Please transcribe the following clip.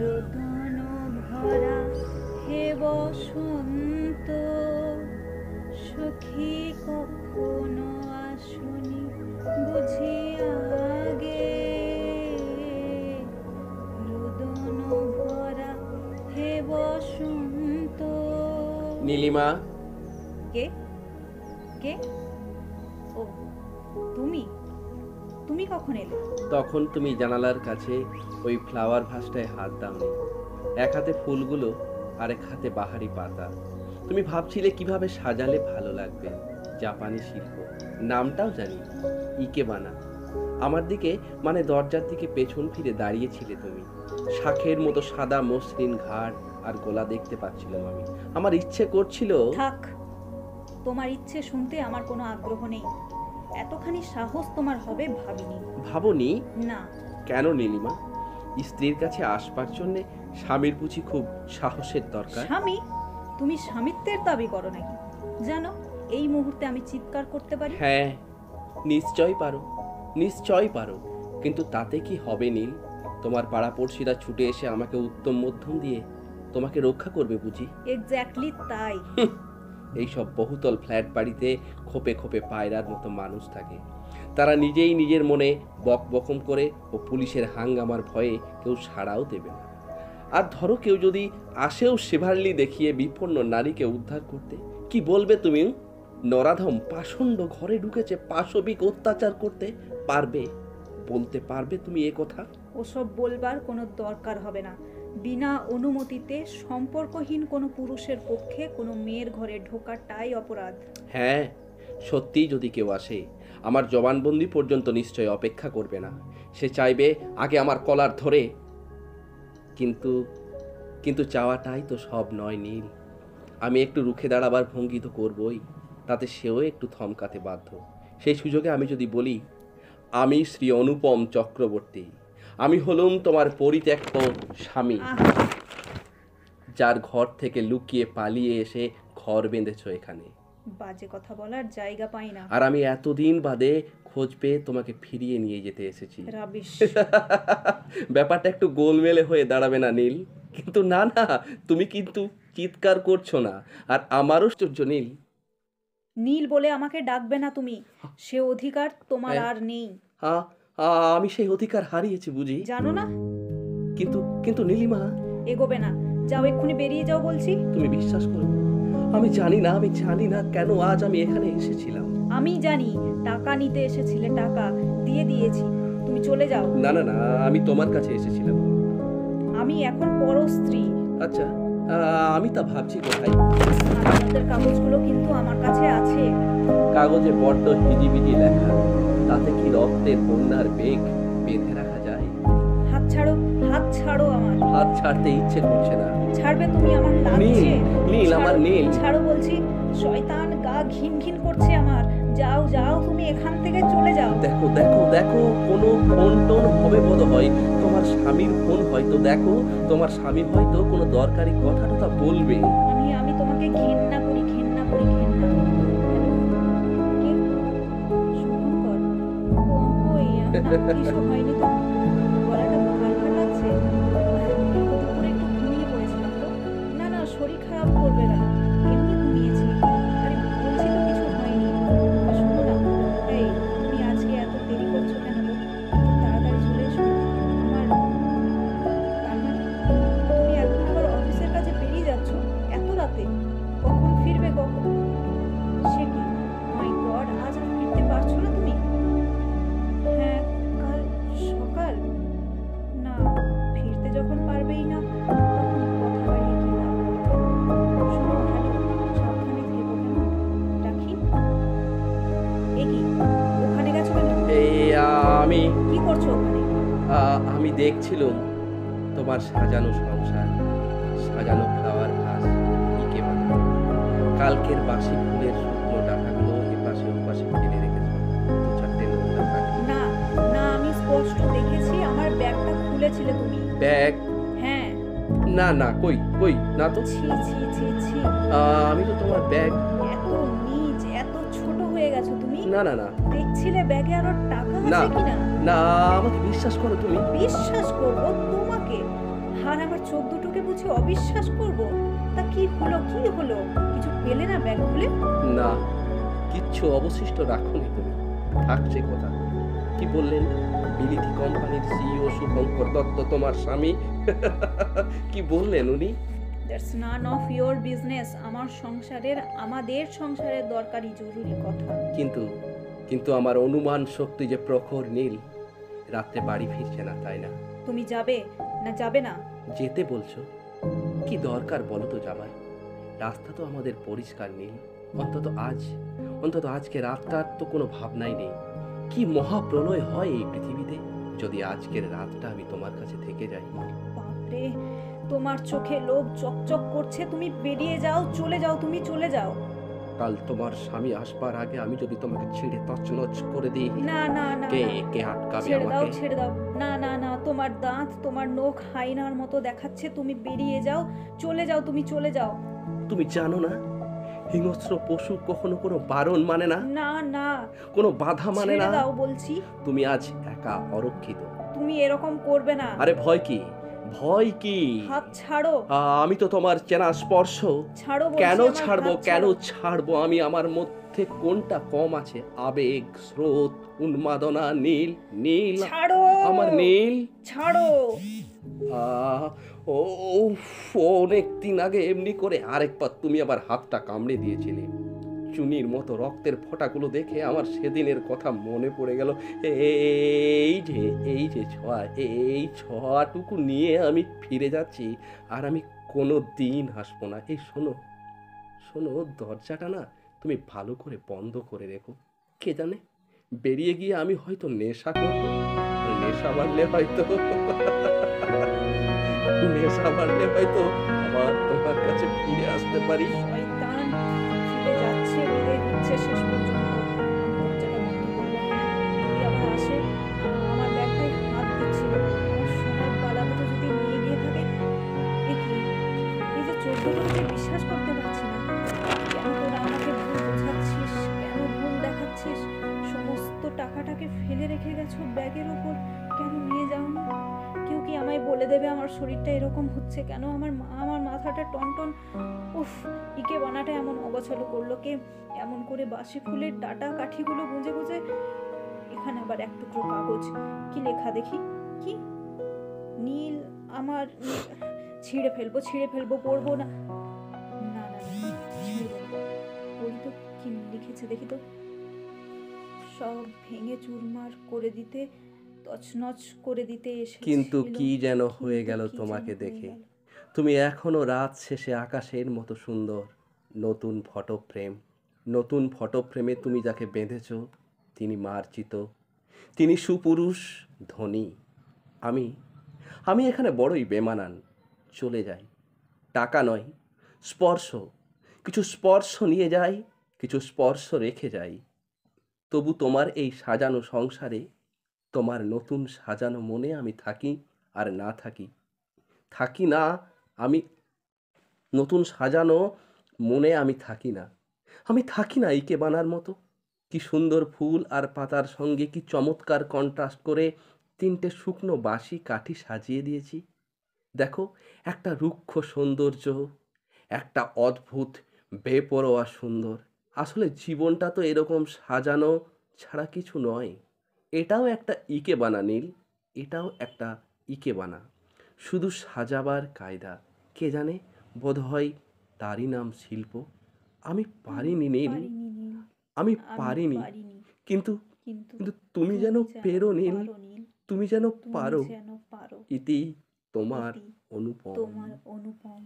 রোদন ভরা হে বসন্ত, সখী কখনো আসনি বুঝি আগে। রোদন ভরা হে বসন্ত। নীলিমা। কে কে? ও তুমি, তুমি কখন এলে? তখন তুমি জানালার কাছে ওই ফ্লাওয়ার ভাসটায় হাত দাওনি। এক হাতে ফুলগুলো আর এক হাতে বাহারি পাতা। তুমি ভাবছিলে কিভাবে সাজালে ভালো লাগবে। জাপানি শিল্প, নামটাও জানি, ইকেবানা। আমার দিকে মানে দরজার দিকে পেছন ফিরে দাঁড়িয়েছিলে তুমি। শাখের মতো সাদা মসৃণ ঘাড় আর গলা দেখতে পাচ্ছিলাম আমি। আমার ইচ্ছে করছিল। থাক, তোমার ইচ্ছে শুনতে আমার কোনো আগ্রহ নেই। এতখানি সাহস তোমার হবে ভাবিনি। ভাবনি? না। কেন নীলিমা? স্ত্রীর কাছে আসবার জন্য স্বামীর বুঝি খুব সাহসের দরকার? স্বামী? তুমি স্বামিত্বের দাবি করো নাকি? জানো এই মুহূর্তে আমি চিৎকার করতে পারি। হ্যাঁ, নিশ্চয় পারো, নিশ্চয় পারো। কিন্তু তাতে কি হবে নীল? তোমার পাড়াপড়শিরা ছুটে এসে আমাকে উত্তম মধ্যম দিয়ে তোমাকে রক্ষা করবে বুঝি? এক্স্যাক্টলি তাই। এইসব বহুতল ফ্ল্যাট বাড়িতে খোপে খোপে পায়রার মতো মানুষ থাকে। তারা নিজেই নিজের মনে বকবকম করে ও পুলিশের হাঙ্গামার ভয়ে কেউ সাড়াও দেবে না। আর ধরো কেউ যদি আসেও শিভারলি দেখিয়ে বিপন্ন নারীকে উদ্ধার করতে, কি বলবে তুমি? নরাধম পাষণ্ড ঘরে ঢুকেছে পাশবিক অত্যাচার করতে। পারবে? বলতে পারবে তুমি এ কথা? ওসব বলবার কোনো দরকার হবে না। বিনা অনুমতিতে সম্পর্কহীন কোনো পুরুষের পক্ষে কোনো মেয়ের ঘরে ঢোকাটাই অপরাধ। হ্যাঁ, সত্যিই যদি কেউ আসে আমার জবানবন্দি পর্যন্ত নিশ্চয় অপেক্ষা করবে না। সে চাইবে আগে আমার কলার ধরে। কিন্তু কিন্তু চাওয়াটাই তো সব নয় নীল। আমি একটু রুখে দাঁড়াবার ভঙ্গি তো করবই, তাতে সেও একটু থমকাতে বাধ্য। সেই সুযোগে আমি যদি বলি, আমি শ্রী অনুপম চক্রবর্তী, আমি হলুম তোমার পরিত্যক্ত স্বামী, যার ঘর থেকে লুকিয়ে পালিয়ে এসে ঘর বেঁধেছ এখানে। বাজে কথা বলার জায়গা পাই না। আর আমি এতদিন বাদে খোঁজ পেয়ে তোমাকে ফিরিয়ে নিয়ে যেতে এসেছি। রাবিশ। ব্যাপারটা একটু গোলমেলে হয়ে দাঁড়াবে না নীল? কিন্তু না না, তুমি কিন্তু চিৎকার করছো না। আর আমারও আশ্চর্য নীল। নীল বলে আমাকে ডাকবে না তুমি। সে অধিকার তোমার আর নেই। আমি সেই অধিকার হারিয়েছি বুঝি? জানো না? কিন্তু কিন্তু নীলিমা। এগোবে না, যাও, এক্ষুনি বেরিয়ে যাও বলছি। তুমি বিশ্বাস করো, আমি জানি না কেন আজ আমি এখানে এসেছিলাম। আমি জানি, টাকা নিতে এসেছিলে, টাকা দিয়ে দিয়েছি, তুমি চলে যাও। না না না, আমি তোমার কাছে এসেছিলাম। আমি এখন পরস্ত্রী। আচ্ছা, আমি তা ভাবছি কোথায়। আপনাদের কাগজগুলো কিন্তু আমার কাছে আছে। কাগজে বড্ড হিজিবিজি লেখা, তাতে কি রক্তের বন্যার বেগ বেঁধে রাখা যায়? হাত ছাড়ো, হাত ছাড়ো আমার। হাত ছাড়তে ইচ্ছে করছে না। ছাড়বে তুমি? আমার লাগছে। নীল, আমার নীল। ছাড়ো বলছি। শয়তান, গা ঘিন ঘিন করছে আমার। যাও যাও, তুমি এখান থেকে চলে যাও। দেখো দেখো দেখো, কোনো ফোন টোন হবে বোধ হয়, তোমার স্বামীর ফোন হয়তো। দেখো, তোমার স্বামী হয়তো কোনো দরকারি কথা টথা বলবে। আমি তোমাকে ঘেন্না করি, ঘেন্না করি, ঘেন্না। কে? শুভঙ্কর? কই? কিছু হয়নি তো? গলাটা ভার ভার লাগছে? দুপুরে একটু ঘুমিয়ে পড়েছিলাম তো। না না, শরীর খারাপ করবে না, এমনি ঘুমিয়েছি। আরে বলছি তো কিছু হয়নি। শোনো না, এই তুমি আজকে এত দেরি করছো কেন গো? একটু তাড়াতাড়ি চলে এসো। আমার তার মানে তুমি এখন আবার অফিসের কাছে বেরিয়ে যাচ্ছ এত রাতে? কখন ফিরবে কখন? সে কি, মাই গড, আজ আর ফিরতে পারছো না তুমি? হ্যাঁ, কাল সকাল। না, ফিরতে যখন পারবেই না তখন কথা বাড়িয়ে কি লাভ হবে? শোনো, হ্যালো, সাবধানে থেকো কেমন? রাখি? এ কি, ওখানে গেছো কেন? আমি কি করছো ওখানে? আমি দেখছিলাম তোমার সাজানো সংসার, সাজানো ফ্লাওয়ার ভাস, ইকেবানা। কালকের বাসি ফুলের শুকনো ডাঁটাগুলো এপাশে ওপাশে ফেলে রেখেছো দু চারটে নোংরা পাখি। না না, আমি স্পষ্ট দেখেছি আমার ব্যাগটা খুলেছিলে তুমি। ব্যাগ? হ্যাঁ। না না, কই কই না তো। ছি ছি ছি ছি, আমি তো তোমার ব্যাগ। এত নীচ, এত ছোট হয়ে গেছো তুমি। না না না, দেখছিলে ব্যাগে আরো টাকা না আছে কিনা? না, আমাকে বিশ্বাস করো তুমি। বিশ্বাস করবো তোমাকে? আর আমার চোখ দুটোকে বুঝে অবিশ্বাস করব? তা কি হলো, কি হলো? কিছু পেলে না ব্যাগ খুলে? না, কিচ্ছু অবশিষ্ট রাখোনি তুমি। থাকছে কথা। কি বললেন? বিলিতি কোম্পানির সিইও শুভঙ্কর দত্ত তোমার স্বামী। কি বললেন উনি? That's none of your business. আমাদের সংসারের দরকারি জরুরি কথা। কিন্তু কিন্তু আমার অনুমান শক্তি যে প্রখর নীল। রাত্রে বাড়ি ফিরছে না, তাই না? তুমি যাবে না যাবে না? যেতে বলছো? কি দরকার বলো তো যাবার? রাস্তা তো আমাদের পরিষ্কার নীল। অন্তত আজকে রাতটার তো কোনো ভাবনাই নেই। কি মহাপ্রলয় হয় এই পৃথিবীতে যদি আজকের রাতটা আমি তোমার কাছে থেকে যাই। বাপরে, তোমার চোখে লোভ চকচক করছে। তুমি বেরিয়ে যাও, চলে যাও, তুমি চলে যাও। কাল তোমার স্বামী আসবার আগে আমি যদি তোমাকে ছিঁড়ে তছনছ করে দিই, না না না কে না। কে আটকাবে ছেড়ে দাও, আমাকে? ছেড়ে দাও। না না না, তোমার দাঁত, তোমার নখ হাইনার মতো দেখাচ্ছে। তুমি বেরিয়ে যাও, চলে যাও, তুমি চলে যাও। তুমি জানো না, হিংস্র পশু কখনো কোনো বারণ মানে না, না না, কোনো বাধা মানে ছেড়ে না। দাও বলছি। তুমি আজ একা অরক্ষিত। তুমি এরকম করবে না। আরে ভয় কি? ভয় কি? হাত ছাড়ো, আমি তো তোমার চেনা স্পর্শ। ছাড়ো বলছি। কেন আমার ছাড়বো? হাত কেন ছাড়ো। ছাড়বো? আমি আমার মধ্যে কোনটা কম আছে? আবেগ, স্রোত, উন্মাদনা, নীল নীল ছাড়ো, আমার নীল। ছাড়ো। আহ, ও উফ, অনেক দিন আগে এমনি করে আরেকবার তুমি আবার হাতটা কামড়ে দিয়েছিলে। চুনির মতো রক্তের ফোঁটাগুলো দেখে আমার সেদিনের কথা মনে পড়ে গেল। এই যে ছোঁয়া, এই ছোঁয়াটুকু নিয়ে আমি ফিরে যাচ্ছি। আর আমি কোনো দিন হাসবো না। এই শোনো শোনো, দরজাটা না তুমি ভালো করে বন্ধ করে রেখো। কে জানে, বেরিয়ে গিয়ে আমি হয়তো নেশা করবো। নেশা বাড়লে হয়তো আবার তোমার কাছে ফিরে আসতে পারি। শয়তান ফিরে যাচ্ছে, বেড়ে হচ্ছে শেষ পর্যন্ত। দরজাটা বন্ধ করবো। যদি আবার আসে, আমার ব্যাগটায় হাত দিচ্ছিল, আমার সোনার বালা দুটো যদি নিয়ে গিয়ে থাকে। এ কি, এই যে চোখ দুটোকে বিশ্বাস করতে পারছি না। কেন তোরা আমাকে ভুল বোঝাচ্ছিস? কেন ভুল দেখাচ্ছিস? সমস্ত টাকাটাকে ফেলে রেখে গেছো ব্যাগের ওপর, কেন নিয়ে যাওনি? কেউ কি আমায় বলে দেবে আমার শরীরটা এরকম হচ্ছে কেন? আমার মাথাটা টনটন। উফ, ইকে বানাটা এমন অগোছালো করলো কে? এমন করে বাসি ফুলের ডাটা কাঠিগুলো গুঁজে গুঁজে। এখানে আবার এক টুকরো কাগজ, কি লেখা দেখি? কি? নীল আমার ছিঁড়ে ফেলবো, পড়বো না। না না না, ছিঁড়বো না। পড়ি তো, কি লিখেছে দেখি তো। সব ভেঙে চুরমার করে দিতে, তছনছ করে দিতে এসেছিল। কিন্তু কি যেন হয়ে কিন্তু গেল কি তোমাকে যেন হয়ে দেখে। গেল। তুমি এখনো রাত শেষে আকাশের মতো সুন্দর। নতুন ফটোফ্রেমে তুমি যাকে বেঁধেছ তিনি মার্জিত, তিনি সুপুরুষ, ধনী। আমি আমি এখানে বড়ই বেমানান। চলে যাই, টাকা নয়, স্পর্শ। কিছু স্পর্শ নিয়ে যাই, কিছু স্পর্শ রেখে যাই। তবু তোমার এই সাজানো সংসারে, তোমার নতুন সাজানো মনে আমি থাকি আর না থাকি। থাকি না আমি, নতুন সাজানো মনে আমি থাকি না। আমি থাকি না ইকেবানার মতো। কি সুন্দর ফুল আর পাতার সঙ্গে কি চমৎকার কন্ট্রাস্ট করে তিনটে শুকনো বাঁশি কাঠি সাজিয়ে দিয়েছি। দেখো, একটা রুক্ষ সৌন্দর্য, একটা অদ্ভুত বেপরোয়া সুন্দর। আসলে জীবনটা তো এরকম সাজানো ছাড়া কিছু নয়। এটাও একটা ইকেবানা নীল, এটাও একটা ইকেবানা। শুধু সাজাবার কায়দা। কে জানে, বোধহয় তারই নাম শিল্প। আমি পারিনি নীল, পারিনি নীল, আমি আমি পারিনি। পারিনি। কিন্তু কিন্তু কিন্তু তুমি যেন পেরো নীল, পারো নীল, তুমি যেন তুমি পারো। যেন পারো। ইতি তোমার ইতি অনুপম। তোমার অনুপম।